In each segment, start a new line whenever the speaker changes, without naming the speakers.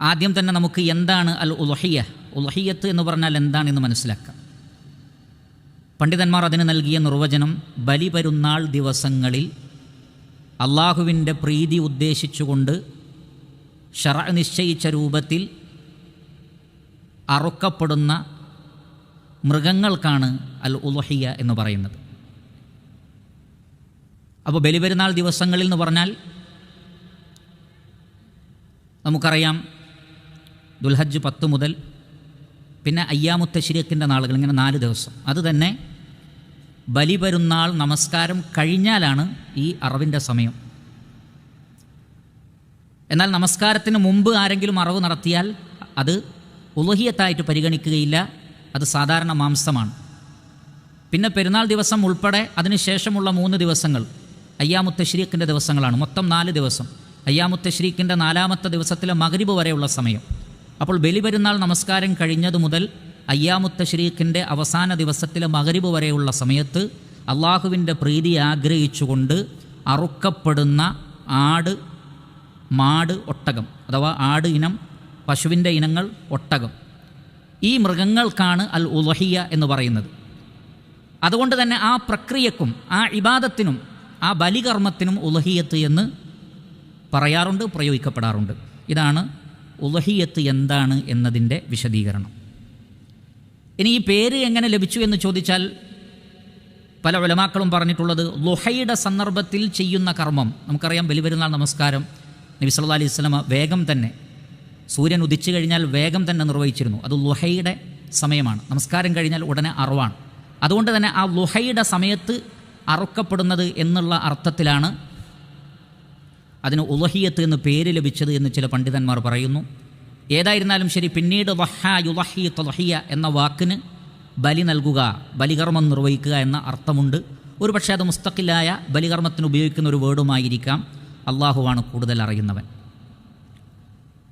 ആദ്യം തന്നെ നമുക്ക് എന്താണ് അൽ ഉളുഹിയ്യ, ഉളുഹിയ്യത്ത് എന്ന് പറഞ്ഞാൽ എന്താണെന്ന് മനസ്സിലാക്കാം. പണ്ഡിതന്മാർ അതിന് നൽകിയ നിർവചനം, ബലിപെരുന്നാൾ ദിവസങ്ങളിൽ അള്ളാഹുവിൻ്റെ പ്രീതി ഉദ്ദേശിച്ചുകൊണ്ട് ശറഅ നിശ്ചയിച്ച രൂപത്തിൽ അറുക്കപ്പെടുന്ന മൃഗങ്ങൾക്കാണ് അൽ ഉളുഹിയ്യ എന്ന് പറയുന്നത്. അപ്പോൾ ബലിപെരുന്നാൾ ദിവസങ്ങളിൽ എന്ന് പറഞ്ഞാൽ നമുക്കറിയാം ദുൽഹജ്ജ് 10 മുതൽ പിന്നെ അയ്യാമുത്ത് തശ്രീഖിൻ്റെ നാളുകൾ, ഇങ്ങനെ 4 ദിവസം. അത് തന്നെ ബലിപെരുന്നാൾ നമസ്കാരം കഴിഞ്ഞാലാണ് ഈ അറവിൻ്റെ സമയം. എന്നാൽ നമസ്കാരത്തിന് മുമ്പ് ആരെങ്കിലും അറവ് നടത്തിയാൽ അത് ഉളുഹിയ്യത്തായിട്ട് പരിഗണിക്കുകയില്ല, അത് സാധാരണ മാംസമാണ്. പിന്നെ പെരുന്നാൾ ദിവസം ഉൾപ്പെടെ അതിനുശേഷമുള്ള 3 ദിവസങ്ങൾ അയ്യാമുത്ത് തശ്രീഖിൻ്റെ ദിവസങ്ങളാണ്. മൊത്തം 4 ദിവസം. അയ്യാമുത്ത് തശ്രീഖിൻ്റെ 4ാമത്തെ ദിവസത്തിലെ മഗ്രിബ് വരെയുള്ള സമയം. അപ്പോൾ ബലിപെരുന്നാൾ നമസ്കാരം കഴിഞ്ഞതു മുതൽ അയ്യാമുത്ത് തശ്രീഖിൻ്റെ അവസാന ദിവസത്തിലെ മഗ്രിബ് വരെയുള്ള സമയത്ത് അള്ളാഹുവിൻ്റെ പ്രീതി ആഗ്രഹിച്ചുകൊണ്ട് അറുക്കപ്പെടുന്ന ആട്, മാട്, ഒട്ടകം, അഥവാ ആട് ഇനം, പശുവിൻ്റെ ഇനങ്ങൾ, ഒട്ടകം, ഈ മൃഗങ്ങൾക്കാണ് അൽ ഉളുഹിയ്യ എന്ന് പറയുന്നത്. അതുകൊണ്ട് തന്നെ ആ പ്രക്രിയക്കും ആ ഇബാദത്തിനും ആ ബലികർമ്മത്തിനും ഉളുഹിയ്യത്ത് എന്ന് പറയാറുണ്ട്, പ്രയോഗിക്കപ്പെടാറുണ്ട്. ഇതാണ് ഉളുഹിയ്യത്ത് എന്താണ് എന്നതിൻ്റെ വിശദീകരണം. ഇനി ഈ പേര് എങ്ങനെ ലഭിച്ചു എന്ന് ചോദിച്ചാൽ പല ഉലമാക്കളും പറഞ്ഞിട്ടുള്ളത്, ളുഹയുടെ സന്ദർഭത്തിൽ ചെയ്യുന്ന കർമ്മം. നമുക്കറിയാം ബലിപെരുന്നാൾ നമസ്കാരം നബി സല്ലല്ലാഹു അലൈഹി വസല്ലം വേഗം തന്നെ, സൂര്യൻ ഉദിച്ചു കഴിഞ്ഞാൽ വേഗം തന്നെ നിർവഹിച്ചിരുന്നു. അത് ളുഹയുടെ സമയമാണ്. നമസ്കാരം കഴിഞ്ഞാൽ ഉടനെ അറുവാണ്. അതുകൊണ്ട് തന്നെ ആ ളുഹയുടെ സമയത്ത് അറുക്കപ്പെടുന്നത് എന്നുള്ള അർത്ഥത്തിലാണ് അതിന് ഉളുഹിയ്യത്ത് എന്ന് പേര് ലഭിച്ചത് എന്ന് ചില പണ്ഡിതന്മാർ പറയുന്നു. ഏതായിരുന്നാലും ശരി, പിന്നീട് വഹ്ഹ യുളഹി തളഹിയ എന്ന വാക്കിന് ബലി നൽകുക, ബലികർമ്മം നിർവഹിക്കുക എന്ന അർത്ഥമുണ്ട്. ഒരു പക്ഷേ അത് മുസ്തഖിലായ ബലികർമ്മത്തിന് ഉപയോഗിക്കുന്ന ഒരു വേർഡുമായിരിക്കാം. അള്ളാഹുവാണ് കൂടുതൽ അറിയുന്നവൻ.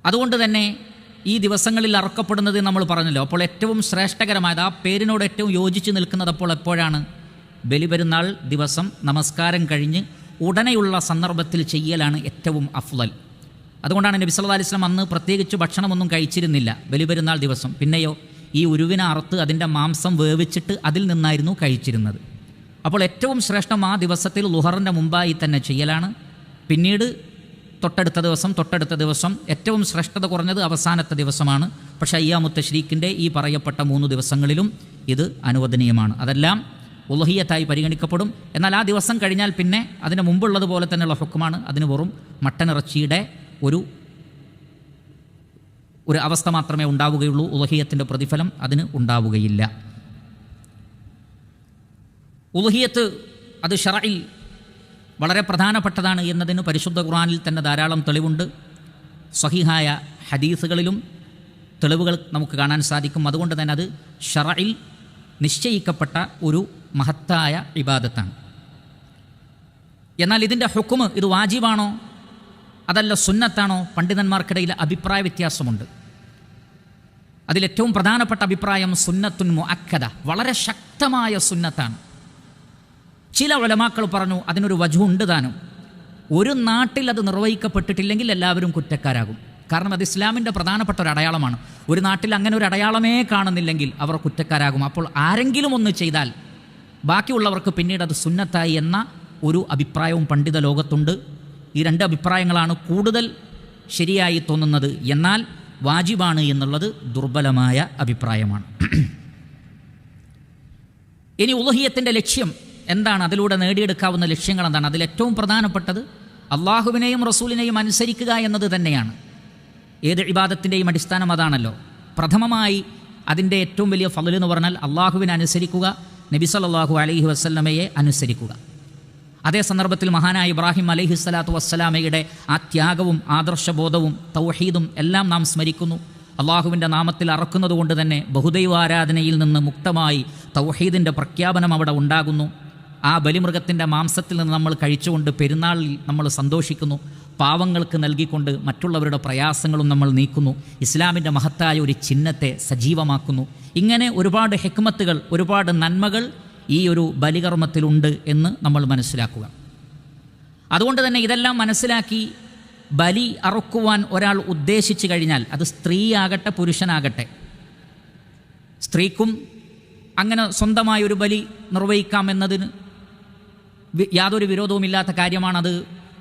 അതുകൊണ്ട് തന്നെ ഈ ദിവസങ്ങളിൽ അറുക്കപ്പെടുന്നത് നമ്മൾ പറഞ്ഞല്ലോ. അപ്പോൾ ഏറ്റവും ശ്രേഷ്ഠകരമായത്, ആ പേരിനോട് ഏറ്റവും യോജിച്ച് നിൽക്കുന്നത് അപ്പോൾ എപ്പോഴാണ്? ബലിപെരുന്നാൾ ദിവസം നമസ്കാരം കഴിഞ്ഞ് ഉടനെയുള്ള സന്ദർഭത്തിൽ ചെയ്യലാണ് ഏറ്റവും അഫ്ളൽ. അതുകൊണ്ടാണ് നബി സല്ലല്ലാഹു അലൈഹി വസല്ലം അന്ന് പ്രത്യേകിച്ച് ഭക്ഷണമൊന്നും കഴിച്ചിരുന്നില്ല ബലിപെരുന്നാൾ ദിവസം. പിന്നെയോ ഈ ഉരുവിനെ അറുത്ത് അതിൻ്റെ മാംസം വേവിച്ചിട്ട് അതിൽ നിന്നായിരുന്നു കഴിച്ചിരുന്നത്. അപ്പോൾ ഏറ്റവും ശ്രേഷ്ഠം ആ ദിവസത്തിൽ ളുഹറിൻ്റെ മുമ്പായി തന്നെ ചെയ്യലാണ്. പിന്നീട് തൊട്ടടുത്ത ദിവസം ഏറ്റവും ശ്രേഷ്ഠത കുറഞ്ഞത് അവസാനത്തെ ദിവസമാണ്. പക്ഷേ അയ്യാമുത്ത് തശ്രീഖിൻ്റെ ഈ പറയപ്പെട്ട 3 ദിവസങ്ങളിലും ഇത് അനുവദനീയമാണ്. അതെല്ലാം ഉളുഹിയ്യത്തായി പരിഗണിക്കപ്പെടും. എന്നാൽ ആ ദിവസം കഴിഞ്ഞാൽ പിന്നെ അതിന് മുമ്പുള്ളതുപോലെ തന്നെയുള്ള ഹുക്കുമാണ്. അതിന് വെറും മട്ടനിറച്ചിയുടെ ഒരു അവസ്ഥ മാത്രമേ ഉണ്ടാവുകയുള്ളൂ. ഉളുഹിയ്യത്തിൻ്റെ പ്രതിഫലം അതിന് ഉണ്ടാവുകയില്ല. ഉളുഹിയ്യത്ത് അത് ശറഇൽ വളരെ പ്രധാനപ്പെട്ടതാണ് എന്നതിന് പരിശുദ്ധ ഖുർആനിൽ തന്നെ ധാരാളം തെളിവുണ്ട്. സ്വഹീഹായ ഹദീസുകളിലും തെളിവുകൾ നമുക്ക് കാണാൻ സാധിക്കും. അതുകൊണ്ട് തന്നെ അത് ശറഇൽ നിശ്ചയിക്കപ്പെട്ട ഒരു മഹത്തായ ഇബാദത്താണ്. എന്നാൽ ഇതിൻ്റെ ഹുക്മ്, ഇത് വാജിബാണോ അതല്ല സുന്നത്താണോ? പണ്ഡിതന്മാർക്കിടയിൽ അഭിപ്രായ വ്യത്യാസമുണ്ട്. അതിലേറ്റവും പ്രധാനപ്പെട്ട അഭിപ്രായം സുന്നത്തുൻ മുഅക്കദ, വളരെ ശക്തമായ സുന്നത്താണ്. ചില ഉലമാക്കൾ പറഞ്ഞു അതിനൊരു വജുണ്ട് താനും. ഒരു നാട്ടിൽ അത് നിർവഹിക്കപ്പെട്ടിട്ടില്ലെങ്കിൽ എല്ലാവരും കുറ്റക്കാരാകും. കാരണം അത് ഇസ്ലാമിൻ്റെ പ്രധാനപ്പെട്ട ഒരു അടയാളമാണ്. ഒരു നാട്ടിൽ അങ്ങനെ ഒരു അടയാളമേ കാണുന്നില്ലെങ്കിൽ അവർ കുറ്റക്കാരാകും. അപ്പോൾ ആരെങ്കിലും ഒന്ന് ചെയ്താൽ ബാക്കിയുള്ളവർക്ക് പിന്നീട് അത് സുന്നത്തായി എന്ന ഒരു അഭിപ്രായവും പണ്ഡിത ലോകത്തുണ്ട്. ഈ 2 അഭിപ്രായങ്ങളാണ് കൂടുതൽ ശരിയായി തോന്നുന്നത്. എന്നാൽ വാജിബാണ് എന്നുള്ളത് ദുർബലമായ അഭിപ്രായമാണ്. ഇനി ഉളുഹിയ്യത്തിൻ്റെ ലക്ഷ്യം എന്താണ്? അതിലൂടെ നേടിയെടുക്കാവുന്ന ലക്ഷ്യങ്ങൾ എന്താണ്? അതിലേറ്റവും പ്രധാനപ്പെട്ടത് അള്ളാഹുവിനെയും റസൂലിനെയും അനുസരിക്കുക എന്നത് തന്നെയാണ്. ഏത് ഇബാദത്തിൻ്റെയും അടിസ്ഥാനം അതാണല്ലോ. പ്രഥമമായി അതിൻ്റെ ഏറ്റവും വലിയ ഫള് എന്ന് പറഞ്ഞാൽ അള്ളാഹുവിനെ അനുസരിക്കുക, നബി സല്ലല്ലാഹു അലൈഹി വസല്ലമയെ അനുസരിക്കുക. അതേ സന്ദർഭത്തിൽ മഹാനായ ഇബ്രാഹിം അലൈഹിസ്സലാത്തു വസ്സലാമയുടെ ആ ത്യാഗവും ആദർശബോധവും തൗഹീദും എല്ലാം നാം സ്മരിക്കുന്നു. അള്ളാഹുവിൻ്റെ നാമത്തിൽ അറക്കുന്നത് കൊണ്ട് തന്നെ ബഹുദൈവാരാധനയിൽ നിന്ന് മുക്തമായി തൗഹീദിൻ്റെ പ്രഖ്യാപനം അവിടെ ഉണ്ടാകുന്നു. ആ ബലിമൃഗത്തിൻ്റെ മാംസത്തിൽ നിന്ന് നമ്മൾ കഴിച്ചുകൊണ്ട് പെരുന്നാളിൽ നമ്മൾ സന്തോഷിക്കുന്നു. പാവങ്ങൾക്ക് നൽകിക്കൊണ്ട് മറ്റുള്ളവരുടെ പ്രയാസങ്ങളും നമ്മൾ നീക്കുന്നു. ഇസ്ലാമിൻ്റെ മഹത്തായ ഒരു ചിഹ്നത്തെ സജീവമാക്കുന്നു. ഇങ്ങനെ ഒരുപാട് ഹിക്മത്തുകൾ, ഒരുപാട് നന്മകൾ ഈ ഒരു ബലികർമ്മത്തിലുണ്ട് എന്ന് നമ്മൾ മനസ്സിലാക്കുക. അതുകൊണ്ട് തന്നെ ഇതെല്ലാം മനസ്സിലാക്കി ബലി അറുക്കുവാൻ ഒരാൾ ഉദ്ദേശിച്ചു കഴിഞ്ഞാൽ, അത് സ്ത്രീയാകട്ടെ പുരുഷനാകട്ടെ, സ്ത്രീക്കും അങ്ങനെ സ്വന്തമായൊരു ബലി നിർവഹിക്കാമെന്നതിന് യാതൊരു വിരോധവുമില്ലാത്ത കാര്യമാണത്.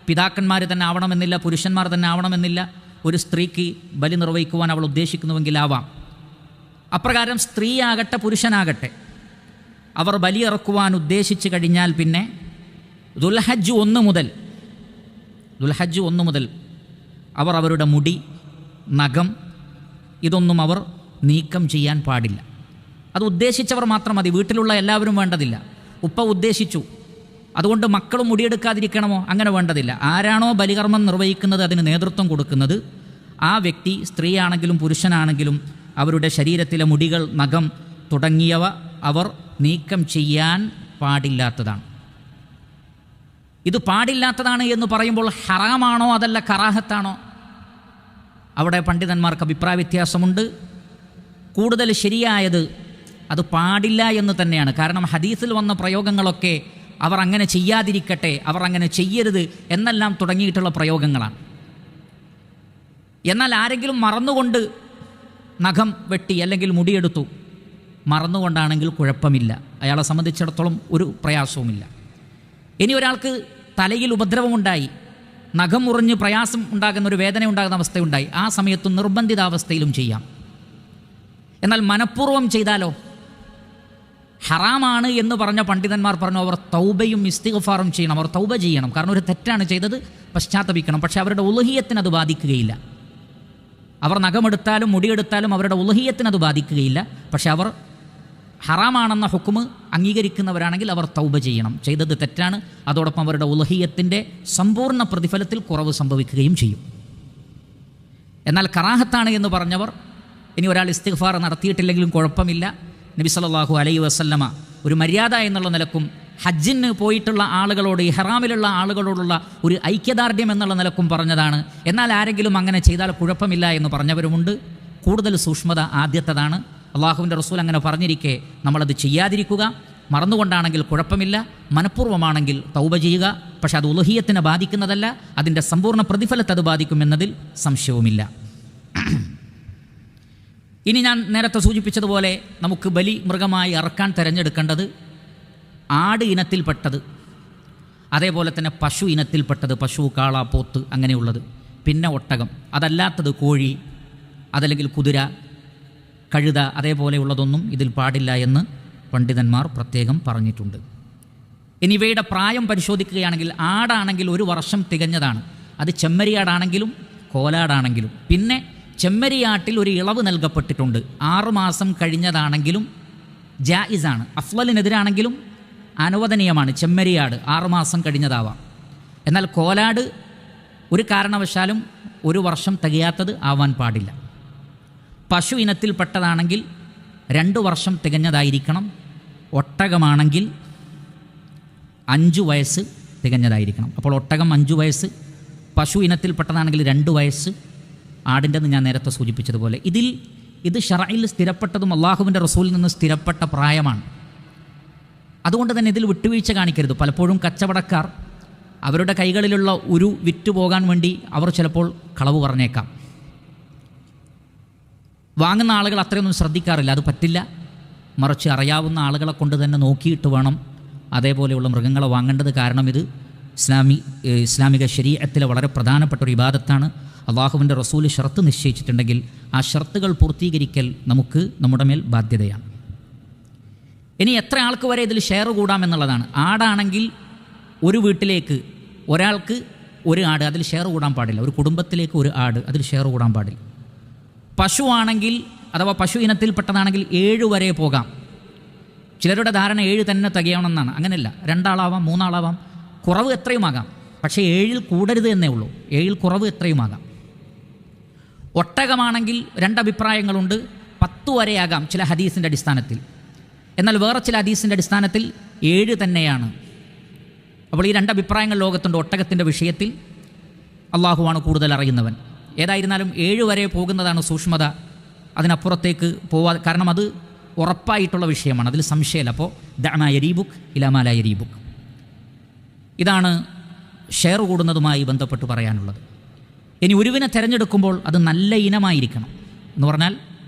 പിതാക്കന്മാർ തന്നെ ആവണമെന്നില്ല, പുരുഷന്മാർ തന്നെ ആവണമെന്നില്ല. ഒരു സ്ത്രീക്ക് ബലി നിർവഹിക്കുവാൻ അവൾ ഉദ്ദേശിക്കുന്നുവെങ്കിലാവാം. അപ്രകാരം സ്ത്രീയാകട്ടെ പുരുഷനാകട്ടെ അവർ ബലിയിറക്കുവാൻ ഉദ്ദേശിച്ചു കഴിഞ്ഞാൽ പിന്നെ ദുൽഹജ്ജ് 1 മുതൽ അവർ അവരുടെ മുടി, നഖം ഇതൊന്നും അവർ നീക്കം ചെയ്യാൻ പാടില്ല. അത് ഉദ്ദേശിച്ചവർ മാത്രം മതി, വീട്ടിലുള്ള എല്ലാവരും വേണ്ടതില്ല. ഉപ്പ ഉദ്ദേശിച്ചു, അതുകൊണ്ട് മക്കളും മുടിയെടുക്കാതിരിക്കണമോ? അങ്ങനെ വേണ്ടതില്ല. ആരാണോ ബലികർമ്മം നിർവഹിക്കുന്നത്, അതിന് നേതൃത്വം കൊടുക്കുന്നത്, ആ വ്യക്തി സ്ത്രീയാണെങ്കിലും പുരുഷനാണെങ്കിലും അവരുടെ ശരീരത്തിലെ മുടികൾ, നഖം തുടങ്ങിയവ അവർ നീക്കം ചെയ്യാൻ പാടില്ലാത്തതാണ്. ഇത് പാടില്ലാത്തതാണ് എന്ന് പറയുമ്പോൾ ഹറാമാണോ അതല്ല കറാഹത്താണോ? അവിടെ പണ്ഡിതന്മാർക്ക് അഭിപ്രായ വ്യത്യാസമുണ്ട്. കൂടുതൽ ശരിയായത് അത് പാടില്ല എന്ന് തന്നെയാണ്. കാരണം ഹദീസിൽ വന്ന പ്രയോഗങ്ങളൊക്കെ അവർ അങ്ങനെ ചെയ്യാതിരിക്കട്ടെ, അവർ അങ്ങനെ ചെയ്യരുത് എന്നെല്ലാം തുടങ്ങിയിട്ടുള്ള പ്രയോഗങ്ങളാണ്. എന്നാൽ ആരെങ്കിലും മറന്നുകൊണ്ട് നഖം വെട്ടി അല്ലെങ്കിൽ മുടിയെടുത്തു, മറന്നുകൊണ്ടാണെങ്കിൽ കുഴപ്പമില്ല, അയാളെ സംബന്ധിച്ചിടത്തോളം ഒരു പ്രയാസവുമില്ല. ഇനി ഒരാൾക്ക് തലയിൽ ഉപദ്രവമുണ്ടായി, നഖം മുറിഞ്ഞ് പ്രയാസം ഉണ്ടാകുന്ന ഒരു വേദന ഉണ്ടാകുന്ന അവസ്ഥയുണ്ടായി, ആ സമയത്ത് നിർബന്ധിതാവസ്ഥയിലും ചെയ്യാം. എന്നാൽ മനഃപൂർവ്വം ചെയ്താലോ? ഹറാമാണ് എന്ന് പറഞ്ഞ പണ്ഡിതന്മാർ പറഞ്ഞു അവർ തൗബയും ഇസ്തിഗ്ഫാറും ചെയ്യണം, അവർ തൗബ ചെയ്യണം. കാരണം ഒരു തെറ്റാണ് ചെയ്തത്, പശ്ചാത്തപിക്കണം. പക്ഷേ അവരുടെ ഉളുഹിയത്തിന് അത് ബാധിക്കുകയില്ല. അവർ നഖമെടുത്താലും മുടിയെടുത്താലും അവരുടെ ഉളുഹിയത്തിന് അത് ബാധിക്കുകയില്ല. പക്ഷേ അവർ ഹറാമാണെന്ന ഹുക്മ് അംഗീകരിക്കുന്നവരാണെങ്കിൽ അവർ തൗബ ചെയ്യണം. ചെയ്തത് തെറ്റാണ്, അതോടൊപ്പം അവരുടെ ഉളുഹിയത്തിൻ്റെ സമ്പൂർണ്ണ പ്രതിഫലത്തിൽ കുറവ് സംഭവിക്കുകയും ചെയ്യും. എന്നാൽ കറാഹത്താണ് എന്ന് പറഞ്ഞവർ, ഇനി ഒരാൾ ഇസ്തിഗ്ഫാർ നടത്തിയിട്ടില്ലെങ്കിലും കുഴപ്പമില്ല, നബി സല്ലല്ലാഹു അലൈഹി വസല്ലമ ഒരു മര്യാദ എന്നുള്ള നിലക്കും ഹജ്ജിന് പോയിട്ടുള്ള ആളുകളോട്, ഇഹ്റാമിലുള്ള ആളുകളോടുള്ള ഒരു ഐക്യദാർഢ്യം എന്നുള്ള നിലക്കും പറഞ്ഞതാണ്. എന്നാൽ ആരെങ്കിലും അങ്ങനെ ചെയ്താൽ കുഴപ്പമില്ല എന്ന് പറഞ്ഞവരുമുണ്ട്. കൂടുതൽ സൂക്ഷ്മത ആദ്യത്തേതാണ്. അള്ളാഹുവിൻ്റെ റസൂൽ അങ്ങനെ പറഞ്ഞിരിക്കെ നമ്മളത് ചെയ്യാതിരിക്കുക. മറന്നുകൊണ്ടാണെങ്കിൽ കുഴപ്പമില്ല, മനഃപൂർവ്വമാണെങ്കിൽ തൗബ ചെയ്യുക. പക്ഷെ അത് ഉളുഹിയത്തിനെ ബാധിക്കുന്നതല്ല, അതിൻ്റെ സമ്പൂർണ്ണ പ്രതിഫലത്തെ അത് ബാധിക്കുമെന്നതിൽ സംശയവുമില്ല. ഇനി ഞാൻ നേരത്തെ സൂചിപ്പിച്ചതുപോലെ നമുക്ക് ബലി മൃഗമായി അറക്കാൻ തിരഞ്ഞെടുക്കേണ്ടത് ആട് ഇനത്തിൽപ്പെട്ടത്, അതേപോലെ തന്നെ പശു ഇനത്തിൽപ്പെട്ടത്, പശു, കാള, പോത്ത് അങ്ങനെയുള്ളത്, പിന്നെ ഒട്ടകം. അതല്ലാത്തത് കോഴി, അതല്ലെങ്കിൽ കുതിര, കഴുത, അതേപോലെയുള്ളതൊന്നും ഇതിൽ പാടില്ല എന്ന് പണ്ഡിതന്മാർ പ്രത്യേകം പറഞ്ഞിട്ടുണ്ട്. ഇനി ഇവയുടെ പ്രായം പരിശോധിക്കുകയാണെങ്കിൽ ആടാണെങ്കിൽ 1 വർഷം തികഞ്ഞതാണ്. അത് ചെമ്മരിയാടാണെങ്കിലും കോലാടാണെങ്കിലും. പിന്നെ ചെമ്മരിയാട്ടിൽ ഒരു ഇളവ് നൽകപ്പെട്ടിട്ടുണ്ട്. 6 മാസം കഴിഞ്ഞതാണെങ്കിലും ജായിസാണ്, അഫ്ളലിനെതിരാണെങ്കിലും അനുവദനീയമാണ്. ചെമ്മരിയാട് 6 മാസം കഴിഞ്ഞതാവാം. എന്നാൽ കോലാട് ഒരു കാരണവശാലും 1 വർഷം തികയാത്തത് ആവാൻ പാടില്ല. പശു ഇനത്തിൽപ്പെട്ടതാണെങ്കിൽ 2 വർഷം തികഞ്ഞതായിരിക്കണം. ഒട്ടകമാണെങ്കിൽ 5 വയസ്സ് തികഞ്ഞതായിരിക്കണം. അപ്പോൾ ഒട്ടകം 5 വയസ്സ്, പശു ഇനത്തിൽപ്പെട്ടതാണെങ്കിൽ 2 വയസ്സ്, ആടിൻ്റെന്ന് ഞാൻ നേരത്തെ സൂചിപ്പിച്ചതുപോലെ. ഇത് ശറഇൽ സ്ഥിരപ്പെട്ടതും അള്ളാഹുവിൻ്റെ റസൂലിൽ നിന്ന് സ്ഥിരപ്പെട്ട പ്രായമാണ്. അതുകൊണ്ട് തന്നെ ഇതിൽ വിട്ടുവീഴ്ച കാണിക്കരുത്. പലപ്പോഴും കച്ചവടക്കാർ അവരുടെ കൈകളിലുള്ള ഒരു വിറ്റ് പോകാൻ വേണ്ടി അവർ ചിലപ്പോൾ കളവ് പറഞ്ഞേക്കാം. വാങ്ങുന്ന ആളുകൾ അത്രയൊന്നും ശ്രദ്ധിക്കാറില്ല. അത് പറ്റില്ല. മറിച്ച് അറിയാവുന്ന ആളുകളെ കൊണ്ട് തന്നെ നോക്കിയിട്ട് വേണം അതേപോലെയുള്ള മൃഗങ്ങളെ വാങ്ങേണ്ടത്. കാരണം ഇത് ഇസ്ലാമിക ശരീഅത്തിലെ വളരെ പ്രധാനപ്പെട്ട ഒരു ഇബാദത്താണ്. അള്ളാഹുവിൻ്റെ റസൂൽ ഷർത്ത് നിശ്ചയിച്ചിട്ടുണ്ടെങ്കിൽ ആ ഷർത്തുകൾ പൂർത്തീകരിക്കൽ നമ്മുടെ മേൽ ബാധ്യതയാണ്. ഇനി എത്ര ആൾക്ക് വരെ ഇതിൽ ഷെയർ കൂടാമെന്നുള്ളതാണ്. ആടാണെങ്കിൽ ഒരു വീട്ടിലേക്ക് ഒരാൾക്ക് 1 ആട്, അതിൽ ഷെയർ കൂടാൻ പാടില്ല. ഒരു കുടുംബത്തിലേക്ക് 1 ആട്, അതിൽ ഷെയർ കൂടാൻ പാടില്ല. പശു ആണെങ്കിൽ, അഥവാ പശു ഇനത്തിൽപ്പെട്ടതാണെങ്കിൽ 7 വരെ പോകാം. ചിലരുടെ ധാരണ 7 തന്നെ തികയണമെന്നാണ്. അങ്ങനെയല്ല, 2 ആളാവാം, 3 ആളാവാം, കുറവ് എത്രയുമാകാം. പക്ഷേ 7 കൂടരുത് എന്നേ ഉള്ളൂ. 7 കുറവ് എത്രയുമാകാം. ഒട്ടകമാണെങ്കിൽ 2 അഭിപ്രായങ്ങളുണ്ട്. 10 വരെയാകാം ചില ഹദീസിൻ്റെ അടിസ്ഥാനത്തിൽ. എന്നാൽ വേറെ ചില ഹദീസിൻ്റെ അടിസ്ഥാനത്തിൽ 7 തന്നെയാണ്. അപ്പോൾ ഈ 2 അഭിപ്രായങ്ങൾ ലോകത്തുണ്ട് ഒട്ടകത്തിൻ്റെ വിഷയത്തിൽ. അള്ളാഹുവാണ് കൂടുതൽ അറിയുന്നവൻ. ഏതായിരുന്നാലും 7 വരെ പോകുന്നതാണ് സൂക്ഷ്മത. അതിനപ്പുറത്തേക്ക് പോവാതെ, കാരണം അത് ഉറപ്പായിട്ടുള്ള വിഷയമാണ്, അതിൽ സംശയമല്ല. അപ്പോൾ ദഅമാ യരീബുക് ഇലാ ലാ യരീബുക്. ഇതാണ് ഷെയർ കൂടുന്നതുമായി ബന്ധപ്പെട്ട് പറയാനുള്ളത്. ഇനി ഒരുവിനെ തിരഞ്ഞെടുക്കുമ്പോൾ അത് നല്ല ഇനമായിരിക്കണം എന്ന് പറഞ്ഞാൽ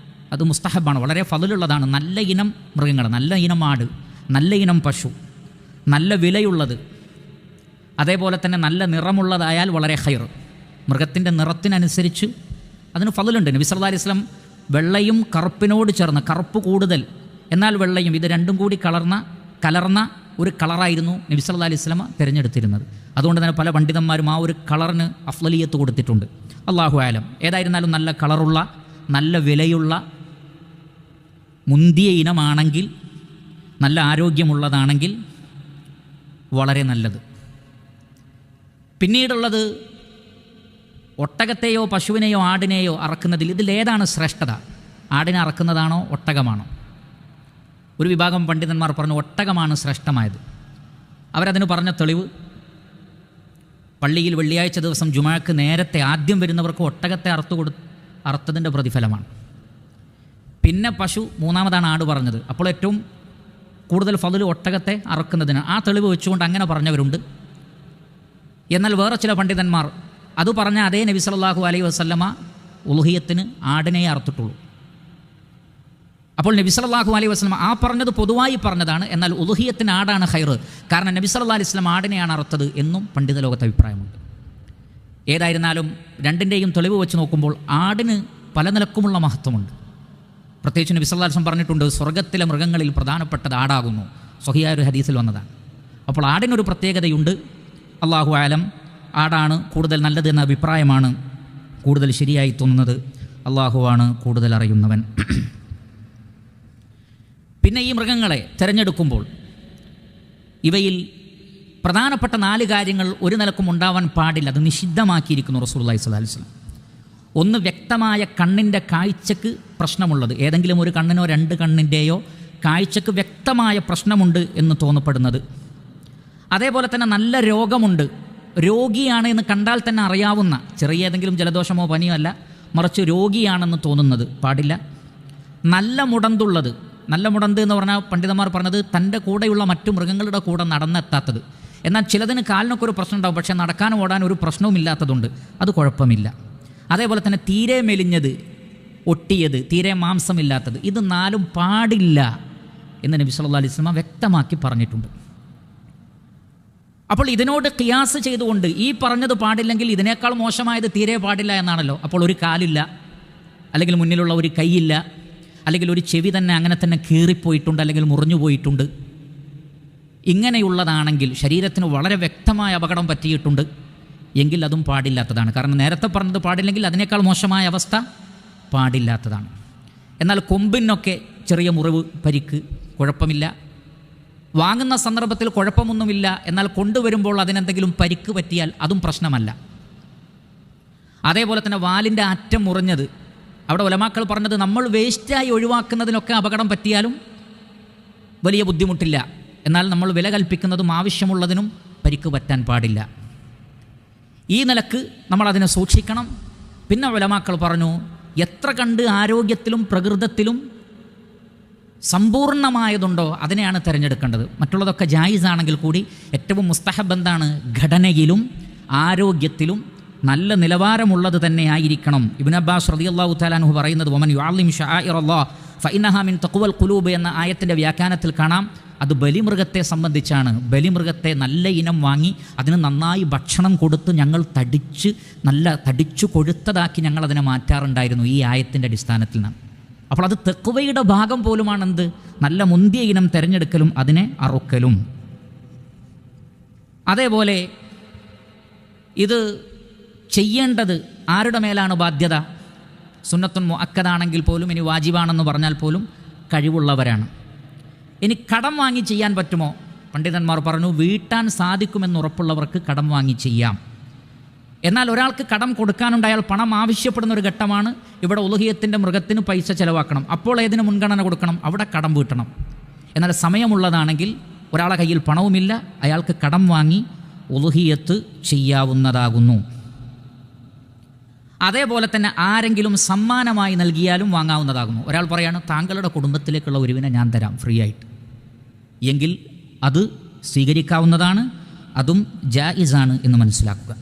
അത് മുസ്തഹബാണ്, വളരെ ഫളുള്ളതാണ്. നല്ല ഇനം മൃഗങ്ങൾ, നല്ല ഇനം ആട്, നല്ല ഇനം പശു, നല്ല വിലയുള്ളത്, അതേപോലെ തന്നെ നല്ല നിറമുള്ളതായാൽ വളരെ ഖൈർ. മൃഗത്തിൻ്റെ നിറത്തിനനുസരിച്ച് അതിന് ഫളുണ്ട്. നബി സല്ലല്ലാഹു അലൈഹി വസല്ലം വെള്ളയും കറുപ്പിനോട് ചേർന്ന്, കറുപ്പ് കൂടുതൽ എന്നാൽ വെള്ളയും, ഇത് രണ്ടും കൂടി കലർന്ന ഒരു കളറായിരുന്നു നബി സല്ലല്ലാഹു അലൈഹി വസല്ലം തിരഞ്ഞെടുത്തിരുന്നത്. അതുകൊണ്ട് തന്നെ പല പണ്ഡിതന്മാരും ആ ഒരു കളറിന് അഫ്ളലിയത്ത് കൊടുത്തിട്ടുണ്ട്. അല്ലാഹു ആലം. ഏതായിരുന്നാലും നല്ല കളറുള്ള, നല്ല വിലയുള്ള, മുന്തിയ ഇനമാണെങ്കിൽ, നല്ല ആരോഗ്യമുള്ളതാണെങ്കിൽ വളരെ നല്ലത്. പിന്നീടുള്ളത് ഒട്ടകത്തെയോ പശുവിനെയോ ആടിനെയോ അറക്കുന്നതിൽ ഇതിലേതാണ് ശ്രേഷ്ഠത? ആടിനെ അറക്കുന്നതാണോ ഒട്ടകമാണോ? ഒരു വിഭാഗം പണ്ഡിതന്മാർ പറഞ്ഞു ഒട്ടകമാണ് ശ്രേഷ്ഠമായത്. അവരതിന് പറഞ്ഞ തെളിവ്, പള്ളിയിൽ വെള്ളിയാഴ്ച ദിവസം ജുമാക്ക് നേരത്തെ ആദ്യം വരുന്നവർക്ക് ഒട്ടകത്തെ അറുത്തതിൻ്റെ പ്രതിഫലമാണ്. പിന്നെ പശു, മൂന്നാമതാണ് ആട് പറഞ്ഞത്. അപ്പോൾ ഏറ്റവും കൂടുതൽ ഫضل ഒട്ടകത്തെ അറക്കുന്നതിന്. ആ തെളിവ് വെച്ചുകൊണ്ട് അങ്ങനെ പറഞ്ഞവരുണ്ട്. എന്നാൽ വേറെ ചില പണ്ഡിതന്മാർ അത് പറഞ്ഞ അതേ നബി സല്ലല്ലാഹു അലൈഹി വസല്ലമ ഉളുഹിയത്തിന് ആടിനെ അറുത്തിട്ടുള്ളൂ. അപ്പോൾ നബി സല്ലല്ലാഹു അലൈഹി വസല്ലമ ആ പറഞ്ഞത് പൊതുവായി പറഞ്ഞതാണ്. എന്നാൽ ഉളുഹിയത്തിന് ആടാണ് ഖൈർ. കാരണം നബി സല്ലല്ലാഹു അലൈഹി വസല്ലം ആടിനെയാണ് അറുത്തത് എന്നും പണ്ഡിത ലോകത്ത് അഭിപ്രായമുണ്ട്. ഏതായിരുന്നാലും രണ്ടിൻ്റെയും തെളിവ് വെച്ച് നോക്കുമ്പോൾ ആടിന് പല നിലക്കുമുള്ള മഹത്വമുണ്ട്. പ്രത്യേകിച്ച് നബി സല്ലല്ലാഹു അലൈഹി വസല്ലം പറഞ്ഞിട്ടുണ്ട്, സ്വർഗ്ഗത്തിലെ മൃഗങ്ങളിൽ പ്രധാനപ്പെട്ടത് ആടാകുന്നു. സ്വഹിയായ ഒരു ഹദീസിൽ വന്നതാണ്. അപ്പോൾ ആടിനൊരു പ്രത്യേകതയുണ്ട്. അല്ലാഹു ആലം, ആടാണ് കൂടുതൽ നല്ലത് എന്ന അഭിപ്രായമാണ് കൂടുതൽ ശരിയായി തോന്നുന്നത്. അല്ലാഹുവാണ് കൂടുതൽ അറിയുന്നവൻ. പിന്നെ ഈ മൃഗങ്ങളെ തിരഞ്ഞെടുക്കുമ്പോൾ ഇവയിൽ പ്രധാനപ്പെട്ട 4 കാര്യങ്ങൾ ഒരു നിലക്കും ഉണ്ടാവാൻ പാടില്ല. അത് നിഷിദ്ധമാക്കിയിരിക്കുന്നു റസൂലുള്ളാഹി സ്വല്ലല്ലാഹു അലൈഹി വസല്ലം. ഒന്ന്, വ്യക്തമായ കണ്ണിൻ്റെ കാഴ്ചക്ക് പ്രശ്നമുള്ളത്, ഏതെങ്കിലും ഒരു കണ്ണിനോ 2 കണ്ണിൻ്റെയോ കാഴ്ചക്ക് വ്യക്തമായ പ്രശ്നമുണ്ട് എന്ന് തോന്നപ്പെടുന്നത്. അതേപോലെ തന്നെ നല്ല രോഗമുണ്ട്, രോഗിയാണ് എന്ന് കണ്ടാൽ തന്നെ അറിയാവുന്ന, ചെറിയ ഏതെങ്കിലും ജലദോഷമോ പനിയോ അല്ല, മറിച്ച് രോഗിയാണെന്ന് തോന്നുന്നത് പാടില്ല. നല്ല മുടന്തുള്ളത്, നല്ല മുടന്ത് എന്ന് പറഞ്ഞാൽ പണ്ഡിതന്മാർ പറഞ്ഞത് തൻ്റെ കൂടെയുള്ള മറ്റു മൃഗങ്ങളുടെ കൂടെ നടന്നെത്താത്തത്. എന്നാൽ ചിലതിന് കാലിനൊക്കെ ഒരു പ്രശ്നം ഉണ്ടാവും, പക്ഷേ നടക്കാനും ഓടാനും ഒരു പ്രശ്നവും ഇല്ലാത്തതുണ്ട്, അത് കുഴപ്പമില്ല. അതേപോലെ തന്നെ തീരെ മെലിഞ്ഞത്, ഒട്ടിയത്, തീരെ മാംസമില്ലാത്തത്, ഇത് 4 പാടില്ല എന്ന് നബി സല്ലല്ലാഹു അലൈഹി വസല്ലം വ്യക്തമാക്കി പറഞ്ഞിട്ടുണ്ട്. അപ്പോൾ ഇതിനോട് ഖിയാസ് ചെയ്തുകൊണ്ട് ഈ പറഞ്ഞത് പാടില്ലെങ്കിൽ ഇതിനേക്കാൾ മോശമായത് തീരെ പാടില്ല എന്നാണല്ലോ. അപ്പോൾ ഒരു കാലില്ല, അല്ലെങ്കിൽ മുന്നിലുള്ള ഒരു കൈയില്ല, അല്ലെങ്കിൽ ഒരു ചെവി തന്നെ അങ്ങനെ തന്നെ കീറിപ്പോയിട്ടുണ്ട്, അല്ലെങ്കിൽ മുറിഞ്ഞു പോയിട്ടുണ്ട്, ഇങ്ങനെയുള്ളതാണെങ്കിൽ ശരീരത്തിന് വളരെ വ്യക്തമായ അപകടം പറ്റിയിട്ടുണ്ട് എങ്കിൽ അതും പാടില്ലാത്തതാണ്. കാരണം നേരത്തെ പറഞ്ഞത് പാടില്ലെങ്കിൽ അതിനേക്കാൾ മോശമായ അവസ്ഥ പാടില്ലാത്തതാണ്. എന്നാൽ കൊമ്പിനൊക്കെ ചെറിയ മുറിവ്, പരിക്ക്, കുഴപ്പമില്ല. വാങ്ങുന്ന സന്ദർഭത്തിൽ കുഴപ്പമൊന്നുമില്ല. എന്നാൽ കൊണ്ടുവരുമ്പോൾ അതിനെന്തെങ്കിലും പരിക്ക് പറ്റിയാൽ അതും പ്രശ്നമല്ല. അതേപോലെ തന്നെ വാലിൻ്റെ അറ്റം മുറിഞ്ഞത്, അവിടെ ഉലമാക്കൾ പറഞ്ഞത് നമ്മൾ വേസ്റ്റായി ഒഴിവാക്കുന്നതിനൊക്കെ അപകടം പറ്റിയാലും വലിയ ബുദ്ധിമുട്ടില്ല. എന്നാൽ നമ്മൾ വില കൽപ്പിക്കുന്നതും ആവശ്യമുള്ളതിനും പരിക്ക് പറ്റാൻ പാടില്ല. ഈ നിലക്ക് നമ്മളതിനെ സൂക്ഷിക്കണം. പിന്നെ ഉലമാക്കൾ പറഞ്ഞു, എത്ര കണ്ട് ആരോഗ്യത്തിലും പ്രകൃതത്തിലും സമ്പൂർണ്ണമായതുണ്ടോ അതിനെയാണ് തിരഞ്ഞെടുക്കേണ്ടത്. മറ്റുള്ളതൊക്കെ ജായിസാണെങ്കിൽ കൂടി ഏറ്റവും മുസ്തഹബ് എന്താണ്? ഘടനയിലും ആരോഗ്യത്തിലും നല്ല നിലവാരമുള്ളത് തന്നെ ആയിരിക്കണം. ഇബ്നു അബ്ബാസ് റളിയല്ലാഹു തആല അൻഹു പറയുന്നത്, വമൻ യുഅല്ലിം ശആഇറല്ലാഹ് ഫഇന്നഹാ മിൻ തഖ്വൽ ഖുലൂബ് എന്ന ആയത്തിൻ്റെ വ്യാഖ്യാനത്തിൽ കാണാം, അത് ബലിമൃഗത്തെ സംബന്ധിച്ചാണ്. ബലിമൃഗത്തെ നല്ല ഇനം വാങ്ങി അതിന് നന്നായി ഭക്ഷണം കൊടുത്ത് ഞങ്ങൾ തടിച്ചു കൊഴുത്തതാക്കി ഞങ്ങളതിനെ മാറ്റാറുണ്ടായിരുന്നു ഈ ആയത്തിൻ്റെ അടിസ്ഥാനത്തിൽ നിന്നാണ്. അപ്പോൾ അത് തെക്കുവയുടെ ഭാഗം പോലുമാണെന്ത്? നല്ല മുന്തിയ ഇനം തിരഞ്ഞെടുക്കലും അതിനെ അറുക്കലും. അതേപോലെ ഇത് ചെയ്യേണ്ടത് ആരുടെ മേലാണ് ബാധ്യത? സുന്നത്തുൻ മുഅക്കദാണെങ്കിൽ പോലും, ഇനി വാജിബാണെന്ന് പറഞ്ഞാൽ പോലും കഴിവുള്ളവരാണ്. ഇനി കടം വാങ്ങി ചെയ്യാൻ പറ്റുമോ? പണ്ഡിതന്മാർ പറഞ്ഞു, വീട്ടാൻ സാധിക്കുമെന്നുറപ്പുള്ളവർക്ക് കടം വാങ്ങി ചെയ്യാം. എന്നാൽ ഒരാൾക്ക് കടം കൊടുക്കാനുണ്ടായാൽ പണം ആവശ്യപ്പെടുന്ന ഒരു ഘട്ടമാണ്. ഇവിടെ ഉളുഹിയത്തിൻ്റെ മൃഗത്തിന് പൈസ ചിലവാക്കണം. അപ്പോൾ ഏതിന് മുൻഗണന കൊടുക്കണം? അവിടെ കടം വീട്ടണം. എന്നാൽ സമയമുള്ളതാണെങ്കിൽ ഒരാളെ കയ്യിൽ പണവുമില്ല, അയാൾക്ക് കടം വാങ്ങി ഉളുഹിയത്ത് ചെയ്യാവുന്നതാകുന്നു. അതേപോലെ തന്നെ ആരെങ്കിലും സമ്മാനമായി നൽകിയാലും വാങ്ങാവുന്നതാകുന്നു. ഒരാൾ പറയാണ്, താങ്കളുടെ കുടുംബത്തിലേക്കുള്ള ഒരുവിനെ ഞാൻ തരാം ഫ്രീ ആയിട്ട്, എങ്കിൽ അത് സ്വീകരിക്കാവുന്നതാണ്, അതും ജായിസാണ് എന്ന് മനസ്സിലാക്കുക.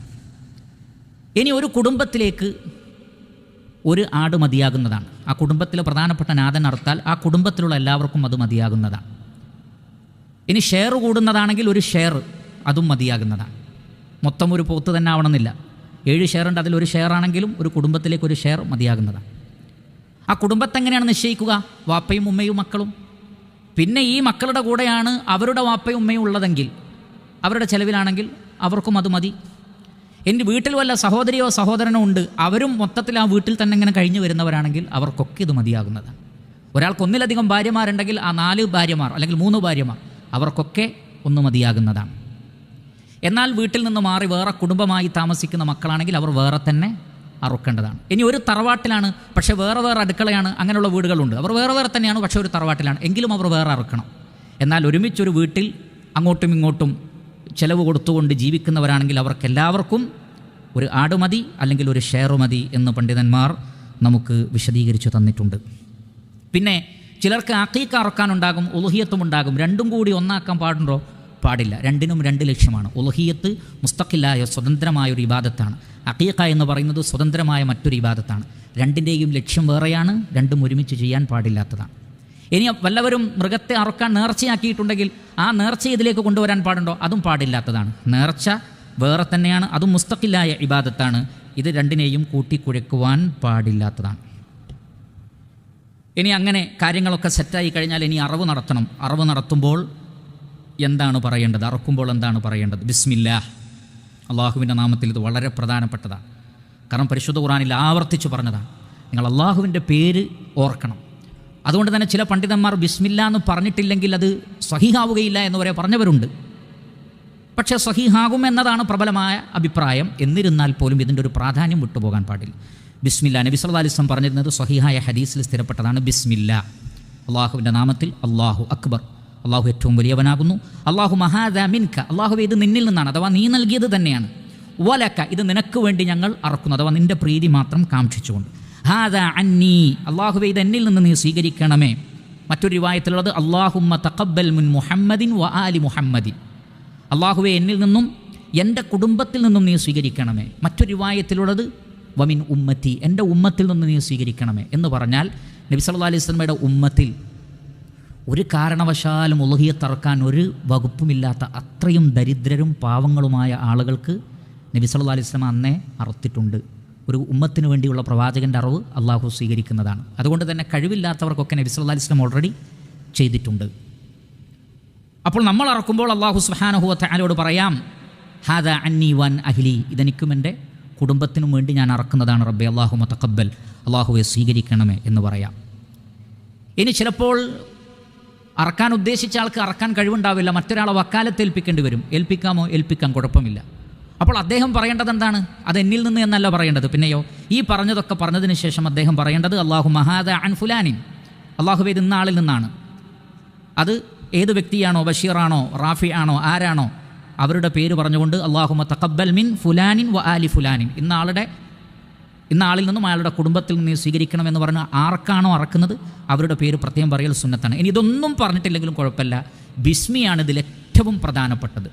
ഇനി ഒരു കുടുംബത്തിലേക്ക് ഒരു ആട് മതിയാകുന്നതാണ്. ആ കുടുംബത്തിലെ പ്രധാനപ്പെട്ട നാഥൻ അറുത്താൽ ആ കുടുംബത്തിലുള്ള എല്ലാവർക്കും അത് മതിയാകുന്നതാണ്. ഇനി ഷെയർ കൂടുന്നതാണെങ്കിൽ ഒരു ഷെയർ അതും മതിയാകുന്നതാണ്. മൊത്തം ഒരു പോത്ത് തന്നെ ആവണമെന്നില്ല. 7 ഷെയറുണ്ട്, അതിലൊരു ഷെയർ ആണെങ്കിലും ഒരു കുടുംബത്തിലേക്ക് ഒരു ഷെയർ മതിയാകുന്നതാണ്. ആ കുടുംബത്തെ എങ്ങനെയാണ് നിശ്ചയിക്കുക? വാപ്പയും ഉമ്മയും മക്കളും. പിന്നെ ഈ മക്കളുടെ കൂടെയാണ് അവരുടെ വാപ്പയും ഉമ്മയും ഉള്ളതെങ്കിൽ, അവരുടെ ചെലവിലാണെങ്കിൽ അവർക്കും അത് മതി. എൻ്റെ വീട്ടിൽ വല്ല സഹോദരിയോ സഹോദരനോ ഉണ്ട്, അവരും മൊത്തത്തിൽ ആ വീട്ടിൽ തന്നെ ഇങ്ങനെ കഴിഞ്ഞു വരുന്നവരാണെങ്കിൽ അവർക്കൊക്കെ ഇത് മതിയാകുന്നതാണ്. ഒരാൾക്ക് ഒന്നിലധികം ഭാര്യമാരുണ്ടെങ്കിൽ ആ 4 ഭാര്യമാർ അല്ലെങ്കിൽ 3 ഭാര്യമാർ അവർക്കൊക്കെ ഒന്ന് മതിയാകുന്നതാണ്. എന്നാൽ വീട്ടിൽ നിന്ന് മാറി വേറെ കുടുംബമായി താമസിക്കുന്ന മക്കളാണെങ്കിൽ അവർ വേറെ തന്നെ അറുക്കേണ്ടതാണ്. ഇനി ഒരു തറവാട്ടിലാണ്, പക്ഷേ വേറെ വേറെ അടുക്കളയാണ്, അങ്ങനെയുള്ള വീടുകളുണ്ട്. അവർ വേറെ വേറെ തന്നെയാണ്, പക്ഷേ ഒരു തറവാട്ടിലാണ്, എങ്കിലും അവർ വേറെ അറുക്കണം. എന്നാൽ ഒരുമിച്ചൊരു വീട്ടിൽ അങ്ങോട്ടും ഇങ്ങോട്ടും ചെലവ് കൊടുത്തുകൊണ്ട് ജീവിക്കുന്നവരാണെങ്കിൽ അവർക്കെല്ലാവർക്കും ഒരു ആട് മതി അല്ലെങ്കിൽ ഒരു ഷെയർ മതി എന്ന് പണ്ഡിതന്മാർ നമുക്ക് വിശദീകരിച്ചു തന്നിട്ടുണ്ട്. പിന്നെ ചിലർക്ക് അഖീഖ അറക്കാനുണ്ടാകും, ഉളുഹിയത്തും ഉണ്ടാകും. രണ്ടും കൂടി ഒന്നാക്കാൻ പാടുണ്ടോ? പാടില്ല. രണ്ടിനും 2 ലക്ഷ്യമാണ്. ഉളുഹിയത്ത് മുസ്തഖിലായ സ്വതന്ത്രമായൊരു ഇബാദത്താണ്. അഖീഖ എന്ന് പറയുന്നത് സ്വതന്ത്രമായ മറ്റൊരു ഇബാദത്താണ്. രണ്ടിൻ്റെയും ലക്ഷ്യം വേറെയാണ്, രണ്ടും ഒരുമിച്ച് ചെയ്യാൻ പാടില്ലാത്തതാണ്. ഇനി വല്ലവരും മൃഗത്തെ അറുക്കാൻ നേർച്ചയാക്കിയിട്ടുണ്ടെങ്കിൽ ആ നേർച്ച ഇതിലേക്ക് കൊണ്ടുവരാൻ പാടുണ്ടോ? അതും പാടില്ലാത്തതാണ്. നേർച്ച വേറെ തന്നെയാണ്, അതും മുസ്തഖിലായ ഇബാദത്താണ്. ഇത് രണ്ടിനെയും കൂട്ടിക്കുഴയ്ക്കുവാൻ പാടില്ലാത്തതാണ്. ഇനി അങ്ങനെ കാര്യങ്ങളൊക്കെ സെറ്റായി കഴിഞ്ഞാൽ ഇനി അറവ് നടത്തണം. അറവ് നടത്തുമ്പോൾ എന്താണ് പറയേണ്ടത്? അറക്കുമ്പോൾ എന്താണ് പറയേണ്ടത്? ബിസ്മില്ലാഹ്, അള്ളാഹുവിൻ്റെ നാമത്തിൽ. ഇത് വളരെ പ്രധാനപ്പെട്ടതാണ്. കാരണം പരിശുദ്ധ ഖുർആനിൽ ആവർത്തിച്ച് പറഞ്ഞതാണ്, നിങ്ങൾ അള്ളാഹുവിൻ്റെ പേര് ഓർക്കണം. അതുകൊണ്ട് തന്നെ ചില പണ്ഡിതന്മാർ ബിസ്മില്ല എന്ന് പറഞ്ഞിട്ടില്ലെങ്കിൽ അത് സഹീഹാവുകയില്ല എന്ന് വരെ പറഞ്ഞവരുണ്ട്. പക്ഷേ സഹീഹാകും എന്നതാണ് പ്രബലമായ അഭിപ്രായം. എന്നിരുന്നാൽ പോലും ഇതിൻ്റെ ഒരു പ്രാധാന്യം വിട്ടുപോകാൻ പാടില്ല. ബിസ്മില്ല, നബി സല്ലല്ലാഹു അലൈഹി വസല്ലം പറഞ്ഞിരുന്നത് സ്വഹീഹായ ഹദീസിൽ സ്ഥിരപ്പെട്ടതാണ്. ബിസ്മില്ല, അള്ളാഹുവിൻ്റെ നാമത്തിൽ. അള്ളാഹു അക്ബർ, അള്ളാഹു ഏറ്റവും വലിയവനാകുന്നു. അള്ളാഹു മഹാദാ മിൻക, അള്ളാഹു ഇത് നിന്നിൽ നിന്നാണ്, അഥവാ നീ നൽകിയത് തന്നെയാണ്. വലക, ഇത് നിനക്ക് വേണ്ടി ഞങ്ങൾ അറക്കുന്നു, അഥവാ നിൻ്റെ പ്രീതി മാത്രം കാക്ഷിച്ചുകൊണ്ട്. ഹാദാ അന്നീ, അള്ളാഹുവേ ഇത് എന്നിൽ നിന്ന് നീ സ്വീകരിക്കണമേ. മറ്റൊരു റിവായത്തിലുള്ളത് അല്ലാഹുമ്മ തഖബ്ബൽ മിൻ മുഹമ്മദിൻ വ ആലി മുഹമ്മദിൻ, അള്ളാഹുവേ എന്നിൽ നിന്നും എൻ്റെ കുടുംബത്തിൽ നിന്നും നീ സ്വീകരിക്കണമേ. മറ്റൊരു റിവായത്തിലുള്ളത് വമിൻ ഉമ്മത്തി, എൻ്റെ ഉമ്മത്തിൽ നിന്ന് നീ സ്വീകരിക്കണമേ എന്ന് പറഞ്ഞാൽ നബി സല്ലല്ലാഹു അലൈഹി വസല്ലമയുടെ ഉമ്മത്തിൽ ഒരു കാരണവശാലും ഉളുഹിയത്ത് അറക്കാൻ ഒരു വകുപ്പുമില്ലാത്ത അത്രയും ദരിദ്രരും പാവങ്ങളുമായ ആളുകൾക്ക് നബി സല്ലല്ലാഹു അലൈഹി വസല്ലം അന്നേ അറുത്തിട്ടുണ്ട്. ഒരു ഉമ്മത്തിന് വേണ്ടിയുള്ള പ്രവാചകൻ്റെ അറിവ് അള്ളാഹു സ്വീകരിക്കുന്നതാണ്. അതുകൊണ്ട് തന്നെ കഴിവില്ലാത്തവർക്കൊക്കെ നബി സല്ലല്ലാഹു അലൈഹി വസല്ലം ഓൾറെഡി ചെയ്തിട്ടുണ്ട്. അപ്പോൾ നമ്മൾ അറക്കുമ്പോൾ അള്ളാഹു സുബ്ഹാനഹു വ തആലയോട് പറയാം, ഹാദാ അന്നി വൻ അഹ്ലി, ഇതെനിക്കും എൻ്റെ കുടുംബത്തിനും വേണ്ടി ഞാൻ അറക്കുന്നതാണ്. റബ്ബേ അല്ലാഹുമ്മ തഖബ്ബൽ, അള്ളാഹുവെ സ്വീകരിക്കണമേ എന്ന് പറയാം. ഇനി ചിലപ്പോൾ അറക്കാൻ ഉദ്ദേശിച്ച ആൾക്ക് അറക്കാൻ കഴിവുണ്ടാവില്ല, മറ്റൊരാളെ വക്കാലത്ത് ഏൽപ്പിക്കേണ്ടി വരും. ഏൽപ്പിക്കാമോ? ഏൽപ്പിക്കാം, കുഴപ്പമില്ല. അപ്പോൾ അദ്ദേഹം പറയേണ്ടത് എന്താണ്? അത് എന്നിൽ നിന്ന് എന്നല്ല പറയേണ്ടത്. പിന്നെയോ ഈ പറഞ്ഞതൊക്കെ പറഞ്ഞതിന് ശേഷം അദ്ദേഹം പറയേണ്ടത് അല്ലാഹു മഹാദ അൻ ഫുലാനിൻ, അള്ളാഹുവേ ഇത് ഇന്ന ആളിൽ നിന്നാണ്. അത് ഏത് വ്യക്തിയാണോ, ബഷീറാണോ, റാഫി ആണോ, ആരാണോ, അവരുടെ പേര് പറഞ്ഞുകൊണ്ട് അല്ലാഹുമ്മ തഖബ്ബൽ മിൻ ഫുലാനിൻ വ ആലി ഫുലാനിൻ, ഇന്ന ആളിൽ നിന്നും അയാളുടെ കുടുംബത്തിൽ നിന്ന് സ്വീകരിക്കണമെന്ന് പറഞ്ഞ് ആർക്കാണോ അറക്കുന്നത് അവരുടെ പേര് പ്രത്യേകം പറയൽ സുന്നത്താണ്. ഇനി ഇതൊന്നും പറഞ്ഞിട്ടില്ലെങ്കിലും കുഴപ്പമില്ല, ബിസ്മിയാണ് ഇതിൽ ഏറ്റവും പ്രധാനപ്പെട്ടത്.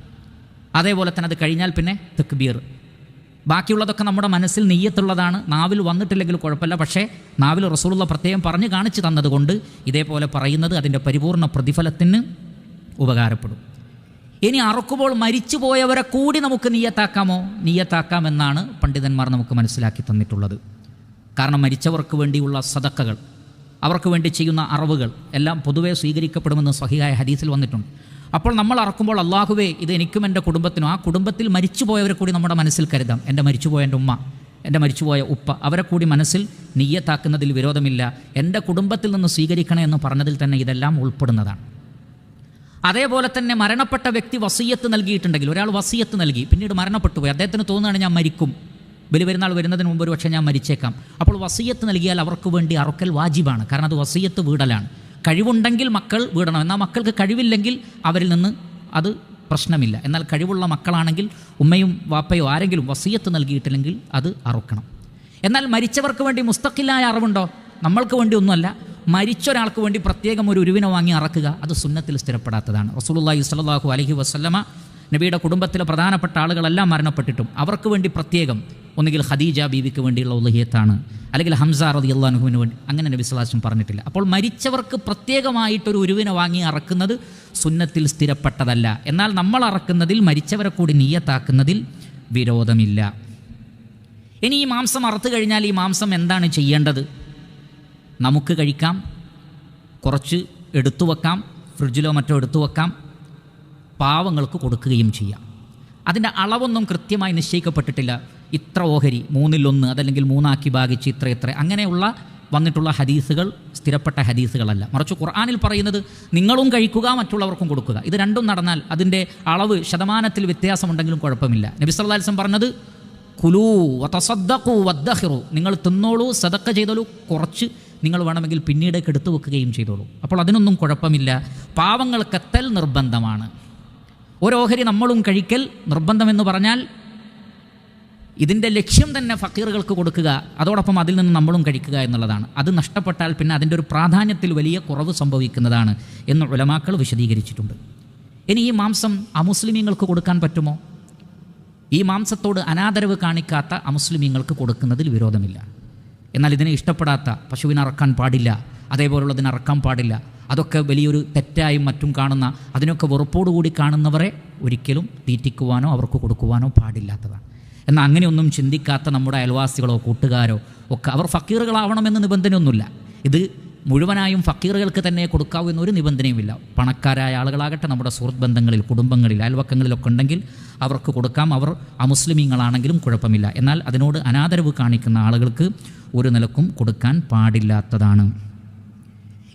അതേപോലെ തന്നെ അത് കഴിഞ്ഞാൽ പിന്നെ തക്ബീർ. ബാക്കിയുള്ളതൊക്കെ നമ്മുടെ മനസ്സിൽ നിയ്യത്തുള്ളതാണ്, നാവിൽ വന്നിട്ടില്ലെങ്കിൽ കുഴപ്പമില്ല. പക്ഷേ നാവിൽ റസൂലുള്ള പ്രത്യേകം പറഞ്ഞ് കാണിച്ചു തന്നതുകൊണ്ട് ഇതേപോലെ പറയുന്നത് അതിൻ്റെ പരിപൂർണ്ണ പ്രതിഫലത്തിന് ഉപകാരപ്പെടും. ഇനി അറക്കുമ്പോൾ മരിച്ചു പോയവരെ കൂടി നമുക്ക് നിയ്യത്താക്കാമോ? നിയ്യത്താക്കാമെന്നാണ് പണ്ഡിതന്മാർ നമുക്ക് മനസ്സിലാക്കി തന്നിട്ടുള്ളത്. കാരണം മരിച്ചവർക്ക് വേണ്ടിയുള്ള സദക്കകൾ, അവർക്ക് വേണ്ടി ചെയ്യുന്ന അറവുകൾ എല്ലാം പൊതുവേ സ്വീകരിക്കപ്പെടുമെന്ന് സ്വഹീഹായ ഹദീസിൽ വന്നിട്ടുണ്ട്. അപ്പോൾ നമ്മൾ അറക്കുമ്പോൾ അള്ളാഹുവേ ഇത് എനിക്കും എൻ്റെ കുടുംബത്തിനും, ആ കുടുംബത്തിൽ മരിച്ചു പോയവരെ കൂടി നമ്മുടെ മനസ്സിൽ കരുതാം. എൻ്റെ മരിച്ചുപോയ എൻ്റെ ഉമ്മ, എൻ്റെ മരിച്ചുപോയ ഉപ്പ, അവരെ കൂടി മനസ്സിൽ നിയ്യത്താക്കുന്നതിൽ വിരോധമില്ല. എൻ്റെ കുടുംബത്തിൽ നിന്ന് സ്വീകരിക്കണേ എന്ന് പറഞ്ഞതിൽ തന്നെ ഇതെല്ലാം ഉൾപ്പെടുന്നതാണ്. അതേപോലെ തന്നെ മരണപ്പെട്ട വ്യക്തി വസിയത്ത് നൽകിയിട്ടുണ്ടെങ്കിൽ, ഒരാൾ വസിയത്ത് നൽകി പിന്നീട് മരണപ്പെട്ടു പോയി, അദ്ദേഹത്തിന് തോന്നുകയാണ് ഞാൻ മരിക്കും, ബലിപെരുന്നാൾ വരുന്നതിന് മുമ്പ് ഒരു പക്ഷേ ഞാൻ മരിച്ചേക്കാം. അപ്പോൾ വസിയത്ത് നൽകിയാൽ അവർക്ക് വേണ്ടി അറുക്കൽ വാജിബാണ്. കാരണം അത് വസിയത്ത് വീടലാണ്. കഴിവുണ്ടെങ്കിൽ മക്കൾ വീടണം, എന്നാൽ മക്കൾക്ക് കഴിവില്ലെങ്കിൽ അവരിൽ നിന്ന് അത് പ്രശ്നമില്ല. എന്നാൽ കഴിവുള്ള മക്കളാണെങ്കിൽ ഉമ്മയും വാപ്പയോ ആരെങ്കിലും വസിയത്ത് നൽകിയിട്ടില്ലെങ്കിൽ അത് അറുക്കണം. എന്നാൽ മരിച്ചവർക്ക് വേണ്ടി മുസ്തഖിലായ അറിവുണ്ടോ? നമ്മൾക്ക് വേണ്ടി ഒന്നുമല്ല, മരിച്ചൊരാൾക്ക് വേണ്ടി പ്രത്യേകം ഒരു ഉരുവിനെ വാങ്ങി അറക്കുക, അത് സുന്നത്തിൽ സ്ഥിരപ്പെടാത്തതാണ്. റസൂലുള്ളാഹി സ്വല്ലല്ലാഹു അലൈഹി വസല്ലമ നബിയുടെ കുടുംബത്തിലെ പ്രധാനപ്പെട്ട ആളുകളെല്ലാം മരണപ്പെട്ടിട്ടും അവർക്ക് വേണ്ടി പ്രത്യേകം ഒന്നുകിൽ ഖദീജ ബീവിക്ക് വേണ്ടിയുള്ള ഉളുഹിയത്താണ്, അല്ലെങ്കിൽ ഹംസ റളിയല്ലാഹു അൻഹുവിന് വേണ്ടി, അങ്ങനെ നബി സ്വല്ലല്ലാഹു അലൈഹി വസല്ലം പറഞ്ഞിട്ടില്ല. അപ്പോൾ മരിച്ചവർക്ക് പ്രത്യേകമായിട്ടൊരു ഉരുവിനെ വാങ്ങി അറക്കുന്നത് സുന്നത്തിൽ സ്ഥിരപ്പെട്ടതല്ല. എന്നാൽ നമ്മൾ അറക്കുന്നതിൽ മരിച്ചവരെ കൂടി നിയ്യത്താക്കുന്നതിൽ വിരോധമില്ല. ഇനി ഈ മാംസം അറുത്തു കഴിഞ്ഞാൽ ഈ മാംസം എന്താണ് ചെയ്യേണ്ടത്? നമുക്ക് കഴിക്കാം, കുറച്ച് എടുത്തു വെക്കാം, ഫ്രിഡ്ജിലോ മറ്റോ എടുത്തു വെക്കാം, പാവങ്ങൾക്ക് കൊടുക്കുകയും ചെയ്യാം. അതിൻ്റെ അളവൊന്നും കൃത്യമായി നിശ്ചയിക്കപ്പെട്ടിട്ടില്ല. ഇത്ര ഓഹരി, 1/3 അതല്ലെങ്കിൽ 3 ഭാഗിച്ച് ഇത്ര അങ്ങനെയുള്ള വന്നിട്ടുള്ള ഹദീസുകൾ സ്ഥിരപ്പെട്ട ഹദീസുകളല്ല. മറിച്ച് ഖുർആനിൽ പറയുന്നത് നിങ്ങളും കഴിക്കുക, മറ്റുള്ളവർക്കും കൊടുക്കുക. ഇത് രണ്ടും നടന്നാൽ അതിൻ്റെ അളവ് ശതമാനത്തിൽ വ്യത്യാസമുണ്ടെങ്കിലും കുഴപ്പമില്ല. നബി സല്ലല്ലാഹു അലൈഹി വസല്ലം പറഞ്ഞത് കുലൂ വതസദ്ദഖൂ വദ്ദഖിറൂ, നിങ്ങൾ തിന്നോളൂ, സദക്ക ചെയ്തോളൂ, കുറച്ച് നിങ്ങൾ വേണമെങ്കിൽ പിന്നീടേക്ക് എടുത്തു വെക്കുകയും ചെയ്തോളൂ. അപ്പോൾ അതിനൊന്നും കുഴപ്പമില്ല. പാവങ്ങൾക്കെത്തൽ നിർബന്ധമാണ്. ഓരോഹരി നമ്മളും കഴിക്കൽ നിർബന്ധമെന്ന് പറഞ്ഞാൽ ഇതിൻ്റെ ലക്ഷ്യം തന്നെ ഫക്കീറുകൾക്ക് കൊടുക്കുക, അതോടൊപ്പം അതിൽ നിന്ന് നമ്മളും കഴിക്കുക എന്നുള്ളതാണ്. അത് നഷ്ടപ്പെട്ടാൽ പിന്നെ അതിൻ്റെ ഒരു പ്രാധാന്യത്തിൽ വലിയ കുറവ് സംഭവിക്കുന്നതാണ് എന്ന് ഉലമാക്കൾ വിശദീകരിച്ചിട്ടുണ്ട്. ഇനി ഈ മാംസം അമുസ്ലിമീങ്ങൾക്ക് കൊടുക്കാൻ പറ്റുമോ? ഈ മാംസത്തോട് അനാദരവ് കാണിക്കാത്ത അമുസ്ലിമീങ്ങൾക്ക് കൊടുക്കുന്നതിൽ വിരോധമില്ല. എന്നാൽ ഇതിനെ ഇഷ്ടപ്പെടാത്ത, പശുവിനെ അറക്കാൻ പാടില്ല, അതേപോലുള്ളതിനെ അറക്കാൻ പാടില്ല, അതൊക്കെ വലിയൊരു തെറ്റായും മറ്റും കാണുന്ന, അതിനൊക്കെ വെറുപ്പോടുകൂടി കാണുന്നവരെ ഒരിക്കലും തീറ്റിക്കുവാനോ അവർക്ക് കൊടുക്കുവാനോ പാടില്ലാത്തതാണ്. എന്നാൽ അങ്ങനെയൊന്നും ചിന്തിക്കാത്ത നമ്മുടെ അയൽവാസികളോ കൂട്ടുകാരോ ഒക്കെ അവർ ഫക്കീറുകളാവണമെന്ന് നിബന്ധനയൊന്നുമില്ല. ഇത് മുഴുവനായും ഫക്കീറുകൾക്ക് തന്നെ കൊടുക്കാവൂ എന്നൊരു നിബന്ധനയുമില്ല. പണക്കാരായ ആളുകളാകട്ടെ നമ്മുടെ സുഹൃത്ത് ബന്ധങ്ങളിൽ, കുടുംബങ്ങളിൽ, അയൽവക്കങ്ങളിലൊക്കെ ഉണ്ടെങ്കിൽ അവർക്ക് കൊടുക്കാം. അവർ അമുസ്ലിമീങ്ങളാണെങ്കിലും കുഴപ്പമില്ല. എന്നാൽ അതിനോട് അനാദരവ് കാണിക്കുന്ന ആളുകൾക്ക് ഒരു നിലക്കും കൊടുക്കാൻ പാടില്ലാത്തതാണ്.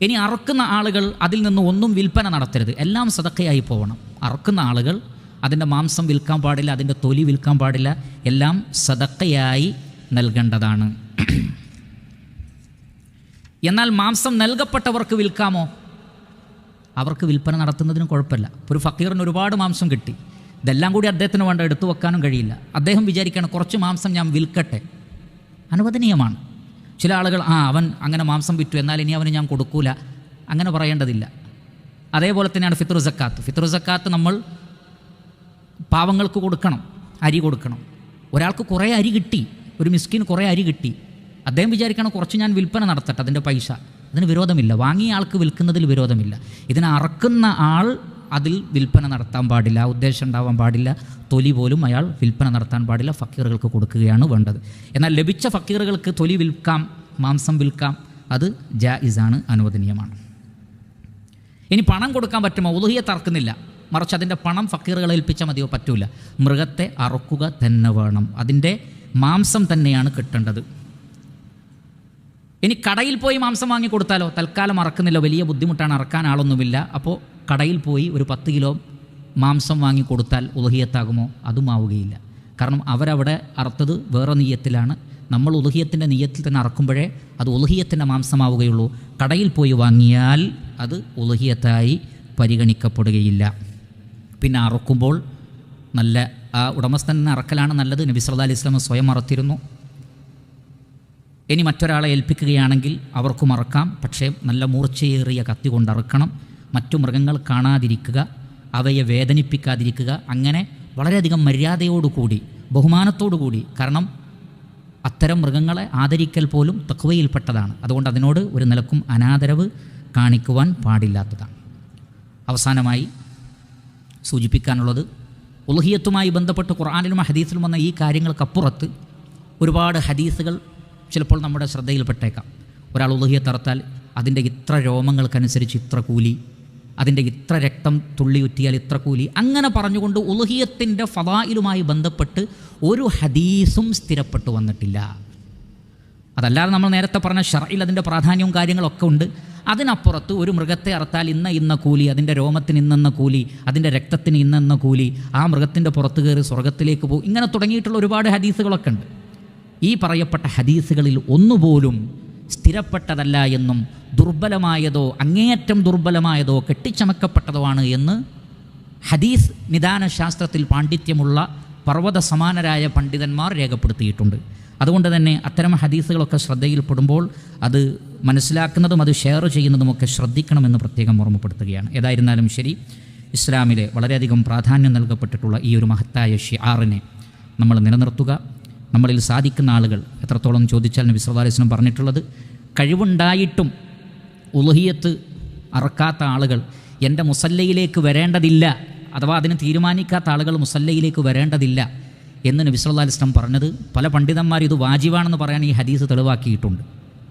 ഇനി അറുക്കുന്ന ആളുകൾ അതിൽ നിന്ന് ഒന്നും വിൽപ്പന നടത്തരുത്, എല്ലാം സദക്കയായി പോകണം. അറുക്കുന്ന ആളുകൾ അതിൻ്റെ മാംസം വിൽക്കാൻ പാടില്ല, അതിൻ്റെ തൊലി വിൽക്കാൻ പാടില്ല, എല്ലാം സദക്കയായി നൽകേണ്ടതാണ്. എന്നാൽ മാംസം നൽകപ്പെട്ടവർക്ക് വിൽക്കാമോ? അവർക്ക് വിൽപ്പന നടത്തുന്നതിന് കുഴപ്പമില്ല. ഒരു ഫക്കീറിന് ഒരുപാട് മാംസം കിട്ടി, ഇതെല്ലാം കൂടി അദ്ദേഹത്തിന് വേണ്ട എടുത്തു വെക്കാനും കഴിയില്ല. അദ്ദേഹം വിചാരിക്കണം കുറച്ച് മാംസം ഞാൻ വിൽക്കട്ടെ, അനുവദനീയമാണ്. ചില ആളുകൾ അവൻ അങ്ങനെ മാംസം വിറ്റു, എന്നാൽ ഇനി അവന് ഞാൻ കൊടുക്കൂല, അങ്ങനെ പറയേണ്ടതില്ല. അതേപോലെ തന്നെയാണ് ഫിത്ർ സക്കാത്ത്. ഫിത്ർ സക്കാത്ത് നമ്മൾ പാവങ്ങൾക്ക് കൊടുക്കണം, അരി കൊടുക്കണം. ഒരാൾക്ക് കുറേ അരി കിട്ടി, ഒരു മിസ്കിന് കുറേ അരി കിട്ടി, അദ്ദേഹം വിചാരിക്കണം കുറച്ച് ഞാൻ വിൽപ്പന നടത്തട്ടെ, അതിൻ്റെ പൈസ, അതിന് വിരോധമില്ല. വാങ്ങിയ ആൾക്ക് വിൽക്കുന്നതിൽ വിരോധമില്ല. ഇതിനെ അറക്കുന്ന ആൾ അതിൽ വിൽപ്പന നടത്താൻ പാടില്ല, ഉദ്ദേശം ഉണ്ടാവാൻ പാടില്ല, തൊലി പോലും അയാൾ വിൽപ്പന നടത്താൻ പാടില്ല, ഫക്കീറുകൾക്ക് കൊടുക്കുകയാണ് വേണ്ടത്. എന്നാൽ ലഭിച്ച ഫക്കീറുകൾക്ക് തൊലി വിൽക്കാം, മാംസം വിൽക്കാം, അത് ജായിസാണ്, അനുവദനീയമാണ്. ഇനി പണം കൊടുക്കാൻ പറ്റുമോ? ഉളുഹിയത്ത് അറക്കുന്നില്ല, മറിച്ച് അതിൻ്റെ പണം ഫക്കീറുകളെ ഏൽപ്പിച്ചാൽ മതിയോ? പറ്റൂല. മൃഗത്തെ അറുക്കുക തന്നെ വേണം, അതിൻ്റെ മാംസം തന്നെയാണ് കിട്ടേണ്ടത്. ഇനി കടയിൽ പോയി മാംസം വാങ്ങി കൊടുത്താലോ? തൽക്കാലം അറക്കുന്നില്ല, വലിയ ബുദ്ധിമുട്ടാണ്, അറക്കാൻ ആളൊന്നുമില്ല. അപ്പോൾ കടയിൽ പോയി ഒരു 10 കിലോ മാംസം വാങ്ങി കൊടുത്താൽ ഉളുഹിയത്താകുമോ? അതും ആവുകയില്ല. കാരണം അവരവിടെ അറുത്തത് വേറെ നീയത്തിലാണ്. നമ്മൾ ഉളുഹിയത്തിൻ്റെ നീയത്തിൽ തന്നെ അറക്കുമ്പോഴേ അത് ഉളുഹിയത്തിൻ്റെ മാംസമാവുകയുള്ളൂ. കടയിൽ പോയി വാങ്ങിയാൽ അത് ഉളുഹിയത്തായി പരിഗണിക്കപ്പെടുകയില്ല. പിന്നെ അറക്കുമ്പോൾ നല്ല ആ ഉടമസ്ഥനെ അറക്കലാണ് നല്ലത്. നബി സല്ലല്ലാഹു അലൈഹി വസല്ലം സ്വയം അറത്തിരുന്നു. ഇനി മറ്റൊരാളെ ഏൽപ്പിക്കുകയാണെങ്കിൽ അവർക്കും അറക്കാം, പക്ഷേ നല്ല മൂർച്ചയേറിയ കത്തി കൊണ്ട് അറക്കണം. മറ്റു മൃഗങ്ങൾ കാണാതിരിക്കുക, അവയെ വേദനിപ്പിക്കാതിരിക്കുക, അങ്ങനെ വളരെയധികം മര്യാദയോടുകൂടി, ബഹുമാനത്തോടുകൂടി. കാരണം അത്തരം മൃഗങ്ങളെ ആദരിക്കൽ പോലും തഖ്വയിൽപ്പെട്ടതാണ്. അതുകൊണ്ട് അതിനോട് ഒരു നിലക്കും അനാദരവ് കാണിക്കുവാൻ പാടില്ലാത്തതാണ്. അവസാനമായി സൂചിപ്പിക്കാനുള്ളത്, ഉളുഹിയത്തുമായി ബന്ധപ്പെട്ട് ഖുർആനിലും ഹദീസിലും വന്ന ഈ കാര്യങ്ങൾക്കപ്പുറത്ത് ഒരുപാട് ഹദീസുകൾ ചിലപ്പോൾ നമ്മുടെ ശ്രദ്ധയിൽപ്പെട്ടേക്കാം. ഒരാൾ ഉളുഹിയത്ത് അറുത്താൽ അതിൻ്റെ ഇത്ര രോമങ്ങൾക്കനുസരിച്ച് ഇത്ര കൂലി, അതിൻ്റെ ഇത്ര രക്തം തുള്ളിയുറ്റിയാൽ ഇത്ര കൂലി, അങ്ങനെ പറഞ്ഞുകൊണ്ട് ഉളുഹിയത്തിൻ്റെ ഫളായിലുമായി ബന്ധപ്പെട്ട് ഒരു ഹദീസും സ്ഥിരപ്പെട്ടു വന്നിട്ടില്ല. അതല്ലാതെ നമ്മൾ നേരത്തെ പറഞ്ഞ ശർഇൽ അതിൻ്റെ പ്രാധാന്യവും കാര്യങ്ങളൊക്കെ ഉണ്ട്. അതിനപ്പുറത്ത് ഒരു മൃഗത്തെ അറുത്താൽ ഇന്ന കൂലി, അതിൻ്റെ രോമത്തിന് ഇന്ന കൂലി, അതിൻ്റെ രക്തത്തിന് ഇന്ന കൂലി, ആ മൃഗത്തിൻ്റെ പുറത്ത് കയറി സ്വർഗത്തിലേക്ക് പോകും, ഇങ്ങനെ തുടങ്ങിയിട്ടുള്ള ഒരുപാട് ഹദീസുകളൊക്കെ ഉണ്ട്. ഈ പറയപ്പെട്ട ഹദീസുകളിൽ ഒന്നുപോലും സ്ഥിരപ്പെട്ടതല്ല എന്നും ദുർബലമായതോ അങ്ങേയറ്റം ദുർബലമായതോ കെട്ടിച്ചമക്കപ്പെട്ടതോ ആണ് എന്ന് ഹദീസ് നിദാന ശാസ്ത്രത്തിൽ പാണ്ഡിത്യമുള്ള പർവ്വത സമാനരായ പണ്ഡിതന്മാർ രേഖപ്പെടുത്തിയിട്ടുണ്ട്. അതുകൊണ്ട് തന്നെ അത്തരം ഹദീസുകളൊക്കെ ശ്രദ്ധയിൽപ്പെടുമ്പോൾ അത് മനസ്സിലാക്കുന്നതും അത് ഷെയർ ചെയ്യുന്നതുമൊക്കെ ശ്രദ്ധിക്കണമെന്ന് പ്രത്യേകം ഓർമ്മപ്പെടുത്തുകയാണ്. ഏതായിരുന്നാലും ശരി, ഇസ്ലാമിലെ വളരെയധികം പ്രാധാന്യം നൽകപ്പെട്ടിട്ടുള്ള ഈ ഒരു മഹത്തായ ഷിആറിനെ നമ്മൾ നിലനിർത്തുക, നമ്മളിൽ സാധിക്കുന്ന ആളുകൾ എത്രത്തോളം ചോദിച്ചാൽ നബി സല്ലല്ലാഹു അലൈഹി വസല്ലം പറഞ്ഞിട്ടുള്ളത്, കഴിവുണ്ടായിട്ടും ഉളുഹിയത്ത് അറക്കാത്ത ആളുകൾ എൻ്റെ മുസല്ലയിലേക്ക് വരേണ്ടതില്ല, അഥവാ അതിന് തീരുമാനിക്കാത്ത ആളുകൾ മുസല്ലയിലേക്ക് വരേണ്ടതില്ല എന്ന് നബി സല്ലല്ലാഹു അലൈഹി വസല്ലം പറഞ്ഞത് പല പണ്ഡിതന്മാരും ഇത് വാജിബാണെന്ന് പറയാൻ ഈ ഹദീസ് തെളിവാക്കിയിട്ടുണ്ട്.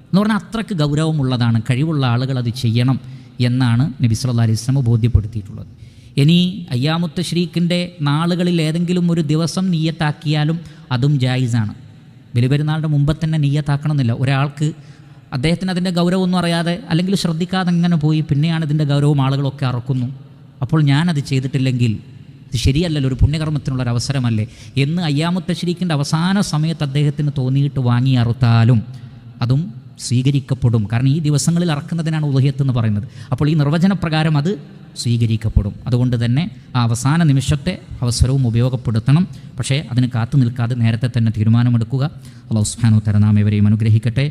എന്ന് പറഞ്ഞാൽ അത്രയ്ക്ക് ഗൗരവമുള്ളതാണ്, കഴിവുള്ള ആളുകൾ അത് ചെയ്യണം എന്നാണ് നബി സല്ലല്ലാഹു അലൈഹി വസല്ലം ബോധ്യപ്പെടുത്തിയിട്ടുള്ളത്. ഇനി അയ്യാമുത്ത് തശ്രീഖിൻ്റെ നാളുകളിൽ ഏതെങ്കിലും ഒരു ദിവസം നിയ്യത്താക്കിയാലും അതും ജായിസാണ്. ബലിപെരുന്നാളിൻ്റെ മുമ്പ് തന്നെ നിയ്യത്താക്കണമെന്നില്ല. ഒരാൾക്ക് അദ്ദേഹത്തിന് അതിൻ്റെ ഗൗരവമൊന്നും അറിയാതെ അല്ലെങ്കിൽ ശ്രദ്ധിക്കാതെ ഇങ്ങനെ പോയി പിന്നെയാണ് ഇതിൻ്റെ ഗൗരവം ആളുകളൊക്കെ അറക്കുന്നു, അപ്പോൾ ഞാനത് ചെയ്തിട്ടില്ലെങ്കിൽ ഇത് ശരിയല്ലല്ലോ, ഒരു പുണ്യകർമ്മത്തിനുള്ളൊരവസരമല്ലേ എന്ന് അയ്യാമുത്ത് തശ്രീഖിൻ്റെ അവസാന സമയത്ത് അദ്ദേഹത്തിന് തോന്നിയിട്ട് വാങ്ങി അറുത്താലും അതും സ്വീകരിക്കപ്പെടും. കാരണം ഈ ദിവസങ്ങളിൽ അറക്കുന്നതിനാണ് ഉളുഹിയത്ത് എന്ന് പറയുന്നത്. അപ്പോൾ ഈ നിർവചനപ്രകാരം അത് സ്വീകരിക്കപ്പെടും. അതുകൊണ്ട് തന്നെ ആ അവസാന നിമിഷത്തെ അവസരവും ഉപയോഗപ്പെടുത്തണം. പക്ഷേ അതിന് കാത്തു നിൽക്കാതെ നേരത്തെ തന്നെ തീരുമാനമെടുക്കുക. അല്ലാഹു സുബ്ഹാനഹു വ തആല നാം ഏവരെയും അനുഗ്രഹിക്കട്ടെ.